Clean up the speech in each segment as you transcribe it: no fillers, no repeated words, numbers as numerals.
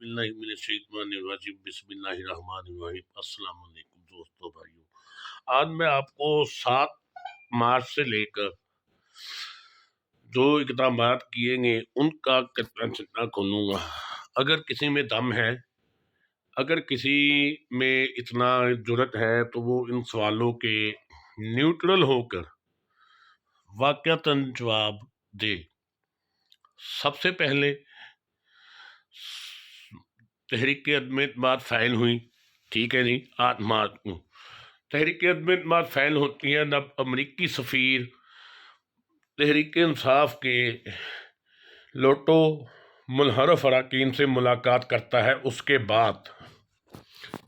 बिस्मिल्लाहि मिनश शैतानिर रजीम बिस्मिल्लाहिर रहमानिर रहीम। अस्सलाम वालेकुम दोस्तों भाइयों, आज मैं आपको 7 मार्च से लेकर जो इक़दामात किए गए उनका कतरा चिट्ठा खोलूँगा। अगर किसी में दम है, अगर किसी में इतना जुर्रत है तो वो इन सवालों के न्यूट्रल होकर वाक़अतन जवाब दे। सबसे पहले तहरीक-ए-अदम एतमाद फ़ाइल हुई, ठीक है जी, 8 मार्च को। तहरीक-ए-अदम एतमाद फ़ाइल होती है जब अमरीकी सफ़ीर तहरीक-ए-इंसाफ़ के लोटो मुनहरफ अरकान से मुलाकात करता है। उसके बाद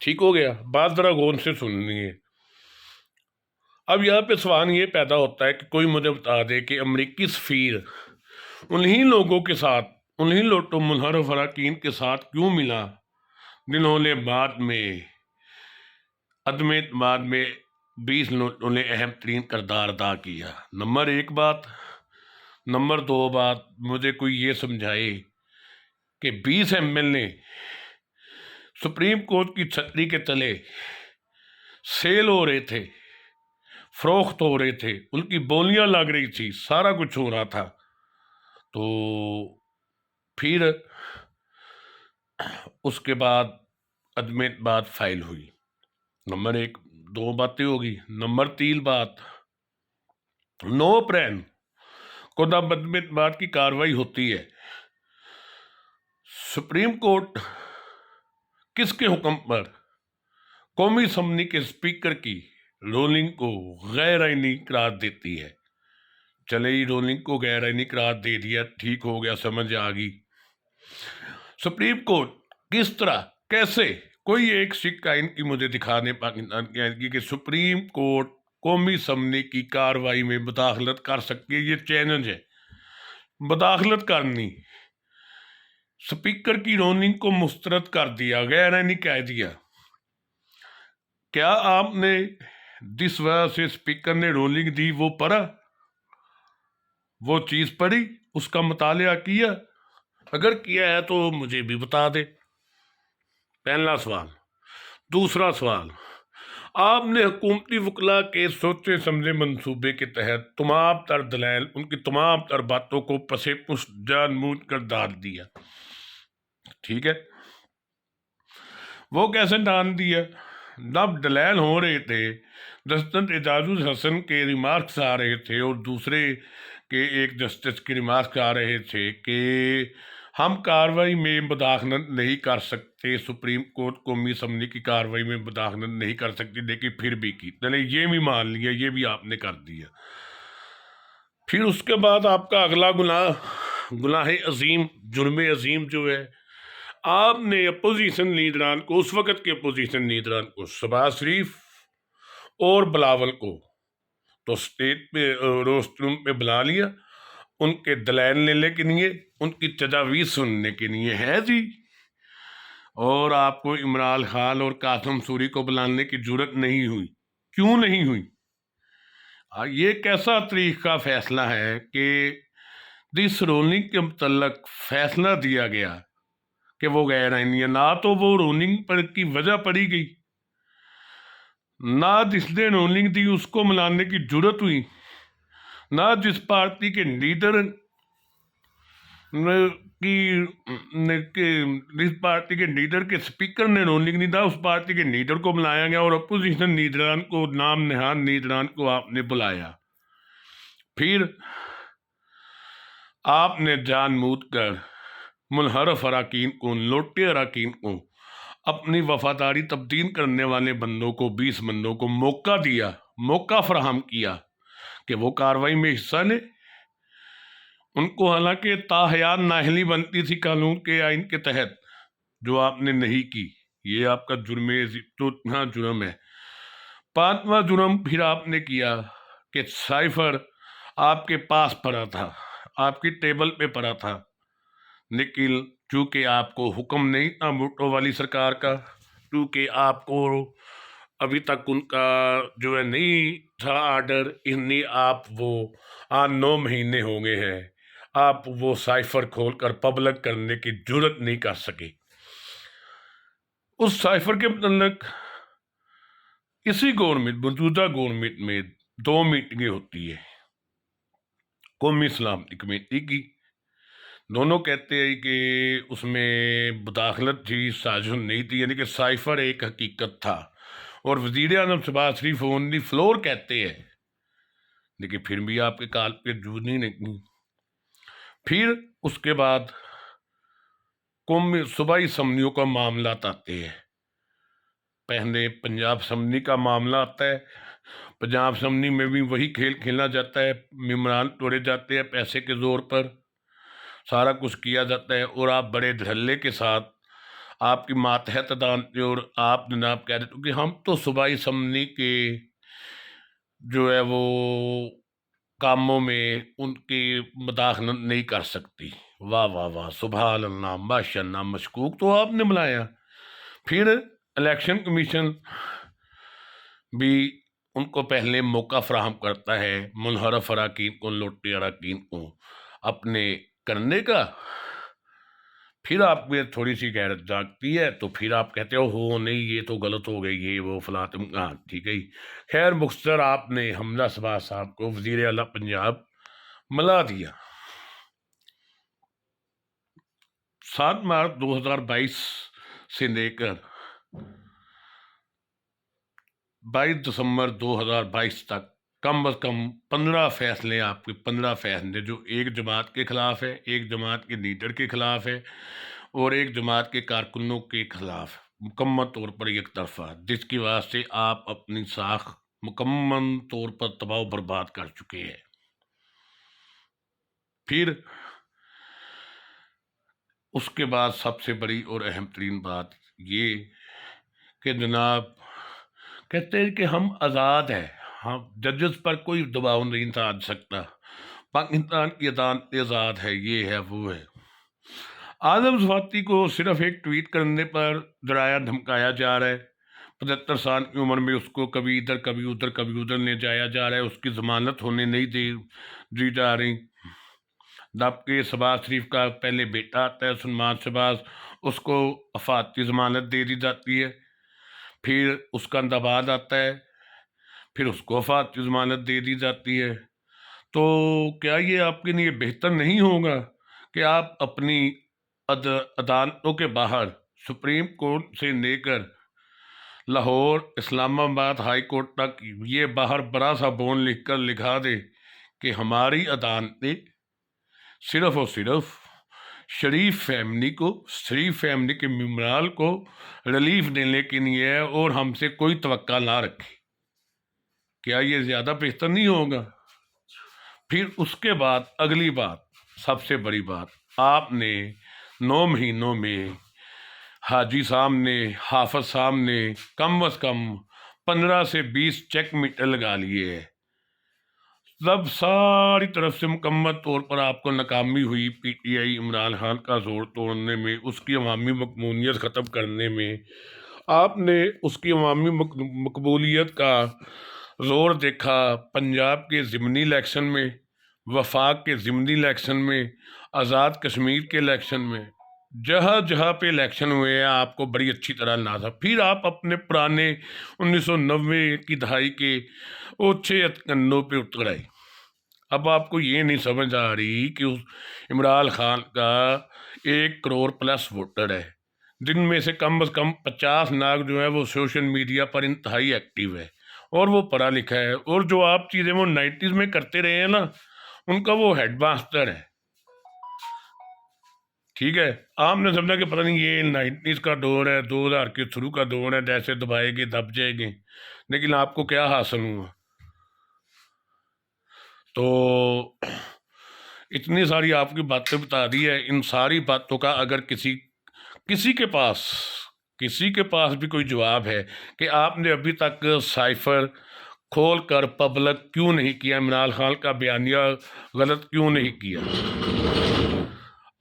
ठीक हो गया। बात ज़रा गौर से सुनिए। अब यहाँ पे सवाल ये पैदा होता है कि कोई मुझे बता दे कि अमरीकी सफ़ीर उन्हीं लोगों के साथ, उन्हीं लोटो मुनहरफ अरकान के साथ क्यों मिला जिन्होंने बाद में अदम एतमाद में 20 लोगों ने अहम तरीन किरदार अदा किया। नंबर 1 बात। नंबर 2 बात, मुझे कोई ये समझाए कि 20 MLA सुप्रीम कोर्ट की छतरी के तले सेल हो रहे थे, फरोख्त हो रहे थे, उनकी बोलियां लग रही थी, सारा कुछ हो रहा था। तो फिर उसके बाद अदम एतमाद फाइल हुई। नंबर 1, 2 बातें होगी। नंबर 3 बात, 9 अप्रैल को जब अदम एतमाद की कार्रवाई होती है, सुप्रीम कोर्ट किसके हुक्म पर कौमी असम्बली के स्पीकर की रोलिंग को गैर आईनी करार देती है। चले ही रोलिंग को गैर आईनी करार दे दिया, ठीक हो गया, समझ आ गई। सुप्रीम कोर्ट किस तरह, कैसे, कोई एक सिख आइन की मुझे दिखा दे पाकिस्तान की आइन की कि सुप्रीम कोर्ट कौमी असम्बली की कार्रवाई में मुदाखलत कर सकती है। ये चैलेंज है, मुदाखलत करनी। स्पीकर की रोलिंग को मुस्तरद कर दिया, गैर आईनी कह दिया। क्या आपने जिस वजह से स्पीकर ने रोलिंग दी वो पढ़ा, वो चीज़ पढ़ी, उसका मुतालिया किया? अगर किया है तो मुझे भी बता दे। पहला सवाल। दूसरा सवाल, आपने हुकूमती वकला के सोचे समझे मंसूबे के तहत तमाम तर दलाइल, उनकी तमाम तर बातों को पसे पुष्ट जानबूझ कर डाल दिया, ठीक है। वो कैसे डाल दिया? जब दलाइल हो रहे थे, जस्टिस एजाजुल हसन के रिमार्क्स आ रहे थे और दूसरे के एक जस्टिस के रिमार्क्स आ रहे थे कि हम कार्रवाई में मुदाखलत नहीं कर सकते, सुप्रीम कोर्ट कौमी असम्बली की कार्रवाई में मुदाखलत नहीं कर सकती, लेकिन फिर भी की। चले ये भी मान लिया, ये भी आपने कर दिया। फिर उसके बाद आपका अगला गुनाह अजीम, जुर्म अजीम जो है, आपने अपोजिशन लीडरान को, उस वक़्त के अपोजिशन लीडरान को, शहबाज शरीफ और बिलावल को, तो स्टेट पे रोस्ट रूम पे बुला लिया, उनके दलाइल लेने के लिए, उनकी तजावीज़ सुनने के लिए, है जी। और आपको इमरान खान और कासिम सूरी को बुलाने की जरूरत नहीं हुई। क्यों नहीं हुई? ये कैसा तरीक़ का फैसला है कि जिस रोलिंग के मुतल्लक फैसला दिया गया कि वो गैर आईनी है, ना तो वो रोलिंग पर की वजह पड़ी गई, ना जिसने रोलिंग दी उसको मिलाने की जरूरत हुई, ना जिस पार्टी के लीडर जिस पार्टी के लीडर के स्पीकर ने रोलिंग नहीं था, उस पार्टी के लीडर को बुलाया गया और अपोजिशन लीडरान को, नाम नहान लीडरान को आपने बुलाया। फिर आपने जानबूझ कर मुनहरफ अरकान को, लोटे अरकान को, अपनी वफादारी तब्दील करने वाले बंदों को, 20 बंदों को मौका दिया, मौका फराहम किया कि वो कार्रवाई में हिस्सा लें। उनको हालांकि ताहयात नाअहली बनती थी कानून के आइन के तहत, जो आपने नहीं की। ये आपका चौथा जुर्म है। 5वां जुर्म फिर आपने किया कि साइफर आपके पास पड़ा था, आपकी टेबल पे पड़ा था, लेकिन चूँकि आपको हुक्म नहीं था भुट्टो वाली सरकार का, क्योंकि आपको अभी तक उनका जो है नहीं था आर्डर, इसलिए आप वो आज 9 महीने हो गए हैं, आप वो साइफर खोल कर पब्लिक करने की जरूरत नहीं कर सके। उस साइफर के मतलब इसी गवर्नमेंट मौजूदा गवर्नमेंट में 2 मीटिंगें होती है कौमी सलामती कमेटी की। दोनों कहते हैं कि उसमें मुदाखलत थी, साजिश नहीं थी, यानी कि साइफर एक हकीकत था। और वजीर आजम शहबाज शरीफ ऑन दी फ्लोर कहते हैं, लेकिन फिर भी आपके काल पे जूद नहीं। फिर उसके बाद कौमी सूबाई असम्बलियों का मामला आते हैं। पहले पंजाब असम्बली का मामला आता है। पंजाब असम्बली में भी वही खेल खेला जाता है, मेम्बरान तोड़े जाते हैं पैसे के जोर पर, सारा कुछ किया जाता है। और आप बड़े धड़ल्ले के साथ आपकी मातहत दानते और आप जनाब कह देते हो कि हम तो सूबाई असम्बली के जो है वो कामों में उनकी मदाखलत नहीं कर सकती। वाह वाह वाह, सुभान अल्लाह, माशाअल्लाह, मशकूक तो आपने बुलाया। फिर इलेक्शन कमीशन भी उनको पहले मौका फराहम करता है मुनहरफ अराकीन को, लोटे अराकीन को अपने करने का। फिर आप में थोड़ी सी गैरत जागती है तो फिर आप कहते हो नहीं ये तो गलत हो गई, ये वो फला तुम, हाँ ठीक है। खैर मुख्तर आपने हमजा शहबाज साहब को वजीर आला पंजाब मिला दिया। 7 मार्च 2022 से लेकर 22 दिसंबर 2022 तक कम अज कम 15 फैसले, आपके 15 फैसले जो एक जमात के खिलाफ है, एक जमात के लीडर के खिलाफ है और एक जमात के कारकुनों के खिलाफ मुकम्मल तौर पर एक तरफा, जिसकी वजह से आप अपनी साख मुकम्मल तौर पर तबाह बर्बाद कर चुके हैं। फिर उसके बाद सबसे बड़ी और अहम तरीन बात ये कि जनाब कहते हैं कि हम आज़ाद हैं, हम जजेस पर कोई दबाव नहीं डाल सकता, पाकिस्तान की अदालत आज़ाद है, ये है वो है। आदम सफाती को सिर्फ एक ट्वीट करने पर डराया धमकाया जा रहा है। 75 साल की उम्र में उसको कभी इधर कभी उधर कभी उधर ले जाया जा रहा है, उसकी जमानत होने नहीं दी जा रही। जब के शहबाज शरीफ का पहले बेटा आता है सलमान शहबाज, उसको अफाती जमानत दे दी जाती है। फिर उसका दबाद आता है, फिर उसको अफाती जमानत दे दी जाती है। तो क्या ये आपके लिए बेहतर नहीं होगा कि आप अपनी अदालतों के बाहर सुप्रीम कोर्ट से लेकर लाहौर इस्लामाबाद हाई कोर्ट तक ये बाहर बड़ा सा बोर्ड लिख कर लिखा दे कि हमारी अदालतें सिर्फ और सिर्फ शरीफ फैमिली के मेम्बरान को रिलीफ देने के लिए है और हमसे कोई तवक्का ना रखे। क्या ये ज़्यादा बेहतर नहीं होगा? फिर उसके बाद अगली बात, सबसे बड़ी बात, आपने 9 महीनों में हाजी साहब ने, हाफिज साहब ने कम अज़ कम 15 से 20 चेक मीटर लगा लिए है। तब सारी तरफ से मुकम्मल तौर पर आपको नाकामी हुई पीटीआई इमरान खान का जोर तोड़ने में, उसकी अवामी मकबूलियत ख़त्म करने में। आपने उसकी अवामी मकबूलियत का जोर देखा पंजाब के ज़िमनी इलेक्शन में, वफाक के ज़िमनी इलेक्शन में, आज़ाद कश्मीर के इलेक्शन में, जहाँ जहाँ पे इलेक्शन हुए हैं आपको बड़ी अच्छी तरह नाजा। फिर आप अपने पुराने 1990 की दहाई के ओछे कंधों पे उतर आए। अब आपको ये नहीं समझ आ रही कि उस इमरान खान का 1 करोड़ प्लस वोटर है, जिनमें से कम 50 लाख जो है वो सोशल मीडिया पर इंतहाई एक्टिव है और वो पढ़ा लिखा है, और जो आप चीज़ें वो 90s में करते रहे हैं ना, उनका वो हेडमास्टर है। ठीक है, आपने समझा कि पता नहीं ये 90s का दौर है, 2000 के शुरू का दौर है, जैसे दबाएंगे दब जाएंगे, लेकिन आपको क्या हासिल हुआ? तो इतनी सारी आपकी बातें बता दी है। इन सारी बातों का अगर किसी के पास भी कोई जवाब है कि आपने अभी तक साइफर खोल कर पब्लिक क्यों नहीं किया, इमरान खान का बयानिया गलत क्यों नहीं किया,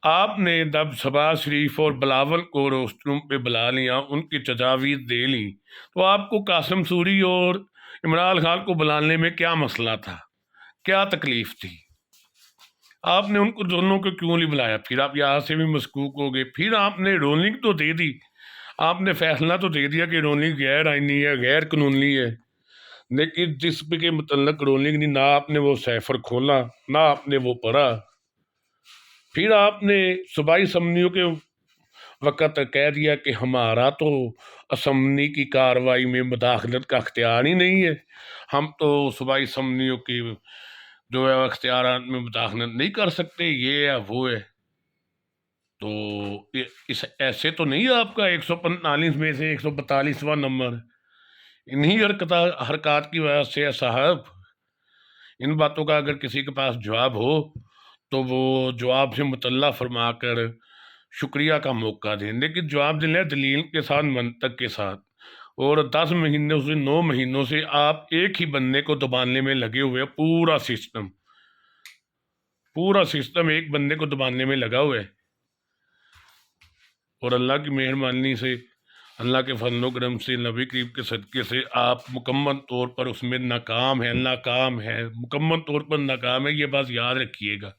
आपने जब शहबाज शरीफ और बिलावल को रोस्टरूम पे बुला लिया, उनकी तजावीज़ दे ली, तो आपको कासिम सूरी और इमरान खान को बुलाने में क्या मसला था, क्या तकलीफ थी? आपने उनको दोनों को क्यों नहीं बुलाया? फिर आप यहाँ से भी मशकूक हो गए। फिर आपने रोलिंग तो दे दी, آپ نے فیصلہ تو دے دیا کہ رولنگ غیر آئینی ہے، غیر قانونی ہے، لیکن جس پہ کے متعلق رولنگ نہیں، نہ آپ نے وہ سیفر کھولا، نہ آپ نے وہ پڑھا. پھر آپ نے صوبائی اسمبلیوں کے وقت کہہ دیا کہ ہمارا تو اسمبلی کی کارروائی میں مداخلت کا اختیار ہی نہیں ہے، ہم تو صوبائی اسمبلیوں کی جو ہے اختیارات میں مداخلت نہیں کر سکتے، یہ ہے وہ ہے. تو ایسے تو نہیں آپ کا 145 میں سے 142واں نمبر. انہی حرکات کی وجہ سے ہے صاحب. ان باتوں کا اگر کسی کے پاس جواب ہو تو وہ جواب سے مطلع فرما کر شکریہ کا موقع دیں، لیکن جواب دیں دلیل کے ساتھ، منطق کے ساتھ. اور 10 مہینوں سے 9 مہینوں سے آپ ایک ہی بندے کو دبانے میں لگے ہوئے، پورا سسٹم ایک بندے کو دبانے میں لگا ہوا ہے. اور اللہ کی مہربانی سے، اللہ کے فضل و کرم سے، نبی کریم کے صدقے سے آپ مکمل طور پر اس میں ناکام ہے، مکمل طور پر ناکام ہے. یہ بات یاد رکھیے گا.